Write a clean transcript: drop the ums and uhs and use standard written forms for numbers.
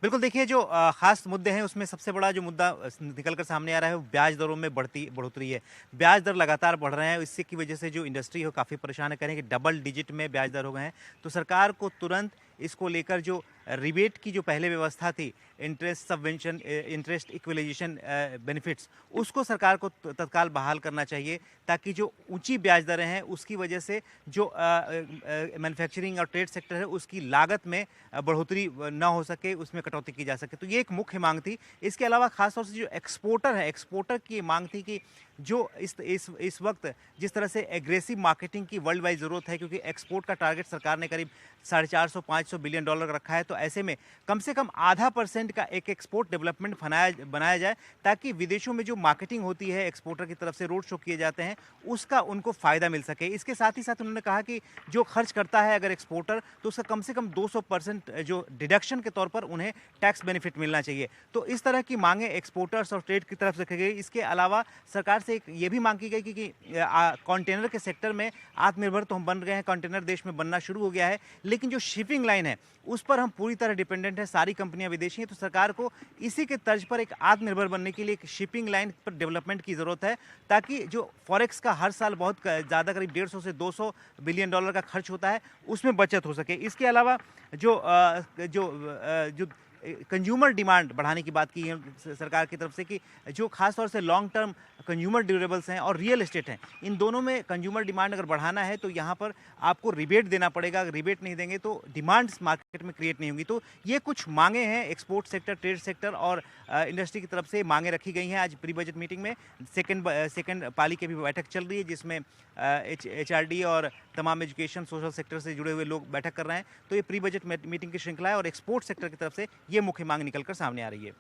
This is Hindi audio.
बिल्कुल देखिए जो ख़ास मुद्दे हैं उसमें सबसे बड़ा जो मुद्दा निकल कर सामने आ रहा है वो ब्याज दरों में बढ़ोतरी है। ब्याज दर लगातार बढ़ रहे हैं, इससे की वजह से जो इंडस्ट्री है वो काफ़ी परेशान है। कह रहे हैं कि डबल डिजिट में ब्याज दर हो गए हैं। तो सरकार को तुरंत इसको लेकर जो रिबेट की जो पहले व्यवस्था थी, interest subvention interest equalisation benefits, उसको सरकार को तत्काल बहाल करना चाहिए, ताकि जो ऊँची ब्याज दरें हैं उसकी वजह से जो मैन्युफैक्चरिंग और ट्रेड सेक्टर है उसकी लागत में बढ़ोतरी ना हो सके, उसमें कटौती की जा सके। तो ये एक मुख्य मांग थी। इसके अलावा खास तौर से जो एक्सपोर्टर है, एक्सपोर्टर की मांग थी कि जो इस वक्त जिस तरह से एग्रेसिव मार्केटिंग की वर्ल्ड वाइड ज़रूरत है, क्योंकि एक्सपोर्ट का टारगेट सरकार ने करीब 450-500 बिलियन डॉलर का रखा है। तो ऐसे में कम से कम आधा % का एक एक्सपोर्ट डेवलपमेंट बनाया जाए, ताकि विदेशों में जो मार्केटिंग होती है, एक्सपोर्टर की तरफ से रोड शो किए जाते हैं, उसका उनको फ़ायदा मिल सके। इसके साथ ही साथ उन्होंने कहा कि जो खर्च करता है अगर एक्सपोर्टर, तो उसका कम से कम 200% जो डिडक्शन के तौर पर उन्हें टैक्स बेनिफिट मिलना चाहिए। तो इस तरह की मांगें एक्सपोर्टर्स और ट्रेड की तरफ से की गई। इसके अलावा सरकार से एक ये भी मांग की गई कि कंटेनर के सेक्टर में आत्मनिर्भर तो हम बन गए हैं, कंटेनर देश में बनना शुरू हो गया है, लेकिन जो शिपिंग लाइन है उस पर हम पूरी तरह डिपेंडेंट है, सारी कंपनियां विदेशी हैं। तो सरकार को इसी के तर्ज पर एक आत्मनिर्भर बनने के लिए एक शिपिंग लाइन पर डेवलपमेंट की ज़रूरत है, ताकि जो फॉरेक्स का हर साल बहुत ज़्यादा करीब 150 से 200 बिलियन डॉलर का खर्च होता है, उसमें बचत हो सके। इसके अलावा जो कंज्यूमर डिमांड बढ़ाने की बात की है सरकार की तरफ से, कि जो खास तौर से लॉन्ग टर्म कंज्यूमर ड्यूरेबल्स हैं और रियल एस्टेट हैं, इन दोनों में कंज्यूमर डिमांड अगर बढ़ाना है तो यहाँ पर आपको रिबेट देना पड़ेगा। अगर रिबेट नहीं देंगे तो डिमांड्स मार्केट में क्रिएट नहीं होंगी। तो ये कुछ मांगे हैं एक्सपोर्ट सेक्टर, ट्रेड सेक्टर और इंडस्ट्री की तरफ से मांगे रखी गई हैं। आज प्री बजट मीटिंग में सेकेंड पाली की भी बैठक चल रही है, जिसमें HRD और तमाम एजुकेशन सोशल सेक्टर से जुड़े हुए लोग बैठक कर रहे हैं। तो ये प्री बजट मीटिंग की श्रृंखला है और एक्सपोर्ट सेक्टर की तरफ से ये मुख्य मांग निकलकर सामने आ रही है।